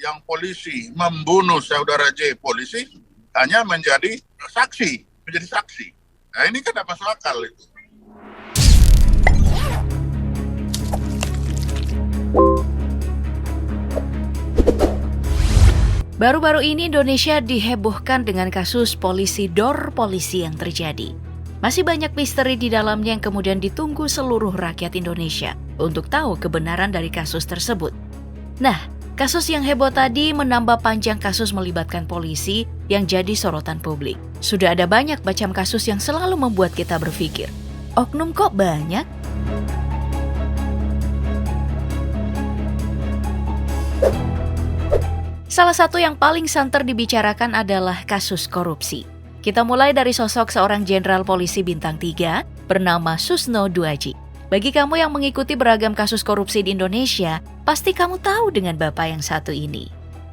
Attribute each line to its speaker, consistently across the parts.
Speaker 1: yang polisi membunuh saudara J, polisi hanya menjadi saksi. Nah ini kan apa masuk akal itu.
Speaker 2: Baru-baru ini Indonesia dihebohkan dengan kasus polisi dor polisi yang terjadi. Masih banyak misteri di dalamnya yang kemudian ditunggu seluruh rakyat Indonesia untuk tahu kebenaran dari kasus tersebut. Nah, kasus yang heboh tadi menambah panjang kasus melibatkan polisi yang jadi sorotan publik. Sudah ada banyak macam kasus yang selalu membuat kita berpikir, oknum kok banyak? Salah satu yang paling santer dibicarakan adalah kasus korupsi. Kita mulai dari sosok seorang jenderal polisi bintang 3 bernama Susno Duaji. Bagi kamu yang mengikuti beragam kasus korupsi di Indonesia, pasti kamu tahu dengan bapak yang satu ini.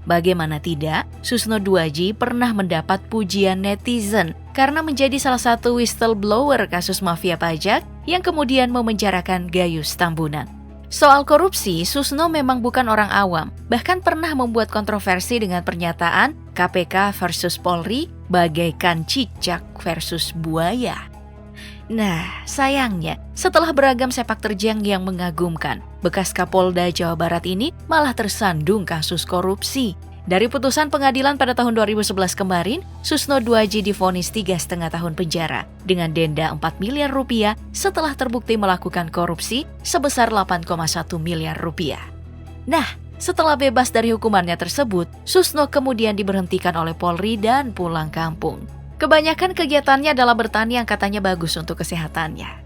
Speaker 2: Bagaimana tidak, Susno Duaji pernah mendapat pujian netizen karena menjadi salah satu whistleblower kasus mafia pajak yang kemudian memenjarakan Gayus Tambunan. Soal korupsi, Susno memang bukan orang awam, bahkan pernah membuat kontroversi dengan pernyataan KPK versus Polri bagaikan cicak versus buaya. Nah, sayangnya, setelah beragam sepak terjang yang mengagumkan, bekas Kapolda Jawa Barat ini malah tersandung kasus korupsi. Dari putusan pengadilan pada tahun 2011 kemarin, Susno Duaji divonis 3,5 tahun penjara dengan denda 4 miliar rupiah setelah terbukti melakukan korupsi sebesar 8,1 miliar rupiah. Nah, setelah bebas dari hukumannya tersebut, Susno kemudian diberhentikan oleh Polri dan pulang kampung. Kebanyakan kegiatannya adalah bertani yang katanya bagus untuk kesehatannya.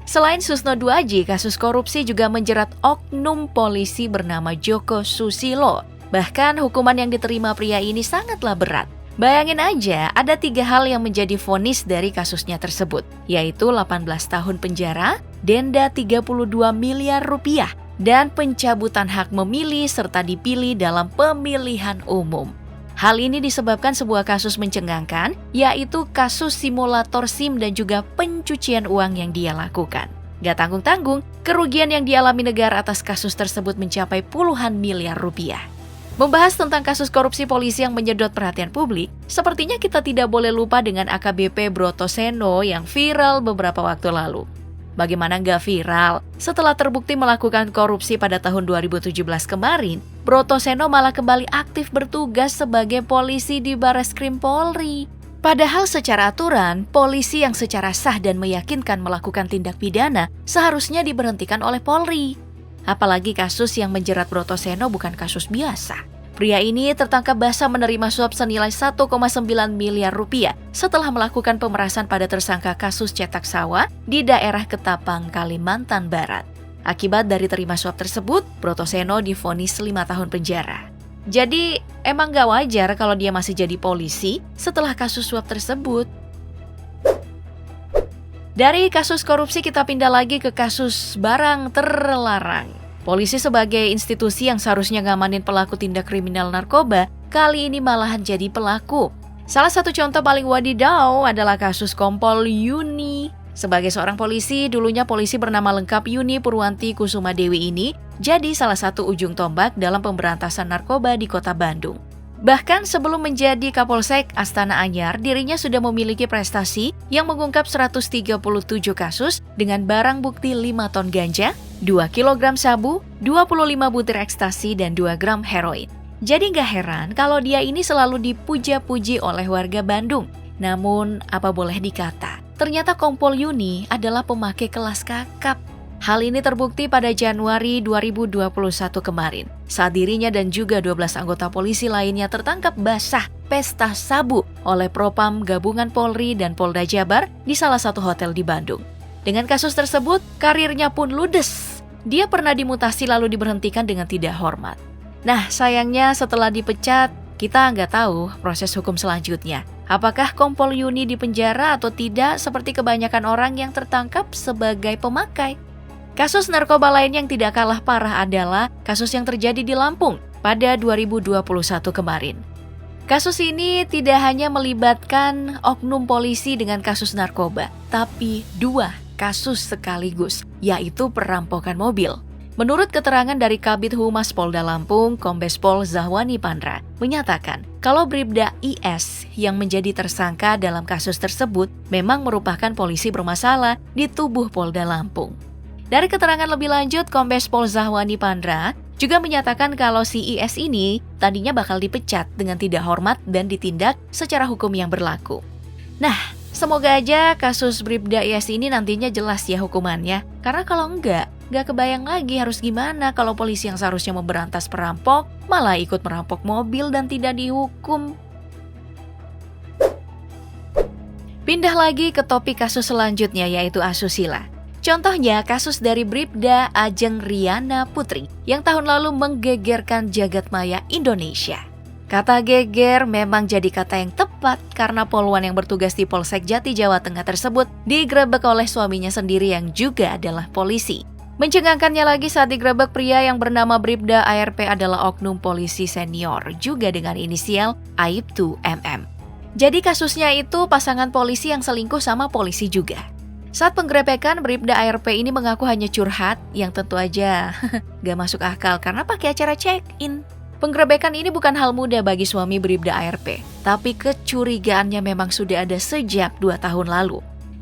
Speaker 2: Selain Susno Duaji, kasus korupsi juga menjerat oknum polisi bernama Joko Susilo. Bahkan hukuman yang diterima pria ini sangatlah berat. Bayangin aja, ada 3 hal yang menjadi vonis dari kasusnya tersebut, yaitu 18 tahun penjara, denda 32 miliar rupiah, dan pencabutan hak memilih serta dipilih dalam pemilihan umum. Hal ini disebabkan sebuah kasus mencengangkan, yaitu kasus simulator SIM dan juga pencucian uang yang dia lakukan. Gak tanggung-tanggung, kerugian yang dialami negara atas kasus tersebut mencapai puluhan miliar rupiah. Membahas tentang kasus korupsi polisi yang menyedot perhatian publik, sepertinya kita tidak boleh lupa dengan AKBP Brotoseno yang viral beberapa waktu lalu. Bagaimana nggak viral? Setelah terbukti melakukan korupsi pada tahun 2017 kemarin, Brotoseno malah kembali aktif bertugas sebagai polisi di Bareskrim Polri. Padahal secara aturan, polisi yang secara sah dan meyakinkan melakukan tindak pidana seharusnya diberhentikan oleh Polri. Apalagi kasus yang menjerat Brotoseno bukan kasus biasa. Pria ini tertangkap basah menerima suap senilai 1,9 miliar rupiah setelah melakukan pemerasan pada tersangka kasus cetak sawah di daerah Ketapang, Kalimantan Barat. Akibat dari terima suap tersebut, Brotoseno divonis 5 tahun penjara. Jadi, emang gak wajar kalau dia masih jadi polisi setelah kasus suap tersebut. Dari kasus korupsi kita pindah lagi ke kasus barang terlarang. Polisi sebagai institusi yang seharusnya ngamanin pelaku tindak kriminal narkoba, kali ini malahan jadi pelaku. Salah satu contoh paling wadidaw adalah kasus Kompol Yuni. Sebagai seorang polisi, dulunya polisi bernama lengkap Yuni Purwanti Kusuma Dewi ini jadi salah satu ujung tombak dalam pemberantasan narkoba di kota Bandung. Bahkan sebelum menjadi Kapolsek Astana Anyar, dirinya sudah memiliki prestasi yang mengungkap 137 kasus dengan barang bukti 5 ton ganja, 2 kg sabu, 25 butir ekstasi, dan 2 gram heroin. Jadi gak heran kalau dia ini selalu dipuja-puji oleh warga Bandung. Namun, apa boleh dikata, ternyata Kompol Yuni adalah pemakai kelas kakap. Hal ini terbukti pada Januari 2021 kemarin, saat dirinya dan juga 12 anggota polisi lainnya tertangkap basah pesta sabu oleh Propam Gabungan Polri dan Polda Jabar di salah satu hotel di Bandung. Dengan kasus tersebut, karirnya pun ludes. Dia pernah dimutasi lalu diberhentikan dengan tidak hormat. Nah, sayangnya setelah dipecat, kita nggak tahu proses hukum selanjutnya. Apakah Kompol Yuni dipenjara atau tidak seperti kebanyakan orang yang tertangkap sebagai pemakai? Kasus narkoba lain yang tidak kalah parah adalah kasus yang terjadi di Lampung pada 2021 kemarin. Kasus ini tidak hanya melibatkan oknum polisi dengan kasus narkoba, tapi 2 kasus sekaligus, yaitu perampokan mobil. Menurut keterangan dari Kabid Humas Polda Lampung, Kombes Pol Zahwani Pandra menyatakan kalau Bribda IS yang menjadi tersangka dalam kasus tersebut memang merupakan polisi bermasalah di tubuh Polda Lampung. Dari keterangan lebih lanjut, Kombes Pol Zahwani Pandra juga menyatakan kalau si IS ini tadinya bakal dipecat dengan tidak hormat dan ditindak secara hukum yang berlaku. Nah, semoga aja kasus Bribda IS ini nantinya jelas ya hukumannya. Karena kalau nggak kebayang lagi harus gimana kalau polisi yang seharusnya memberantas perampok malah ikut merampok mobil dan tidak dihukum. Pindah lagi ke topik kasus selanjutnya yaitu asusila. Contohnya kasus dari Bribda Ajeng Riana Putri yang tahun lalu menggegerkan jagat maya Indonesia. Kata geger memang jadi kata yang tepat karena poluan yang bertugas di Polsek Jati Jawa Tengah tersebut digerebek oleh suaminya sendiri yang juga adalah polisi. Mencengangkannya lagi saat digerebek pria yang bernama Bribda ARP adalah oknum polisi senior juga dengan inisial Aibtu MM. Jadi kasusnya itu pasangan polisi yang selingkuh sama polisi juga. Saat penggerebekan, Bribda ARP ini mengaku hanya curhat yang tentu aja gak masuk akal karena pakai acara check-in. Penggerebekan ini bukan hal mudah bagi suami Bribda ARP, tapi kecurigaannya memang sudah ada sejak 2 tahun lalu.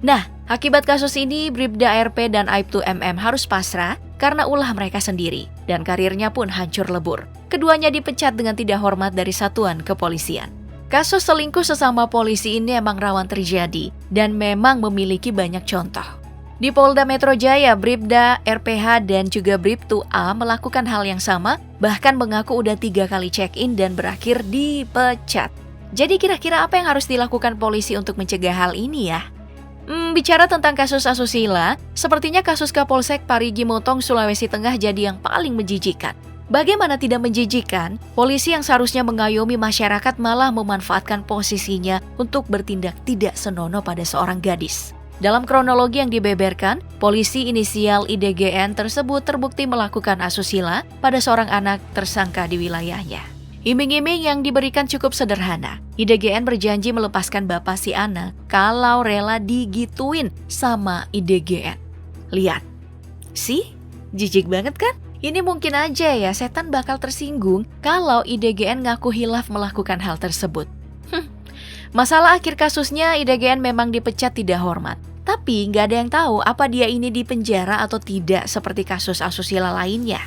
Speaker 2: Nah, akibat kasus ini Bribda ARP dan Aibtu MM harus pasrah karena ulah mereka sendiri dan karirnya pun hancur lebur. Keduanya dipecat dengan tidak hormat dari satuan kepolisian. Kasus selingkuh sesama polisi ini emang rawan terjadi dan memang memiliki banyak contoh. Di Polda Metro Jaya, Bribda, RPH, dan juga Bribtu A melakukan hal yang sama, bahkan mengaku udah 3 kali check-in dan berakhir dipecat. Jadi kira-kira apa yang harus dilakukan polisi untuk mencegah hal ini ya? Bicara tentang kasus asusila, sepertinya kasus Kapolsek Parigi Motong, Sulawesi Tengah jadi yang paling menjijikan. Bagaimana tidak menjijikan, polisi yang seharusnya mengayomi masyarakat malah memanfaatkan posisinya untuk bertindak tidak senonoh pada seorang gadis. Dalam kronologi yang dibeberkan, polisi inisial IDGN tersebut terbukti melakukan asusila pada seorang anak tersangka di wilayahnya. Iming-iming yang diberikan cukup sederhana. IDGN berjanji melepaskan bapak si anak kalau rela digituin sama IDGN. Lihat, sih, jijik banget kan? Ini mungkin aja ya setan bakal tersinggung kalau IDGN ngaku hilaf melakukan hal tersebut. Masalah akhir kasusnya IDGN memang dipecat tidak hormat. Tapi nggak ada yang tahu apa dia ini dipenjara atau tidak seperti kasus asusila lainnya.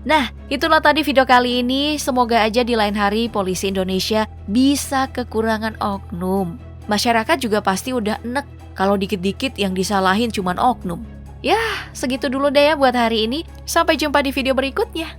Speaker 2: Nah, itulah tadi video kali ini. Semoga aja di lain hari polisi Indonesia bisa kekurangan oknum. Masyarakat juga pasti udah enek kalau dikit-dikit yang disalahin cuman oknum. Ya, segitu dulu deh ya buat hari ini. Sampai jumpa di video berikutnya.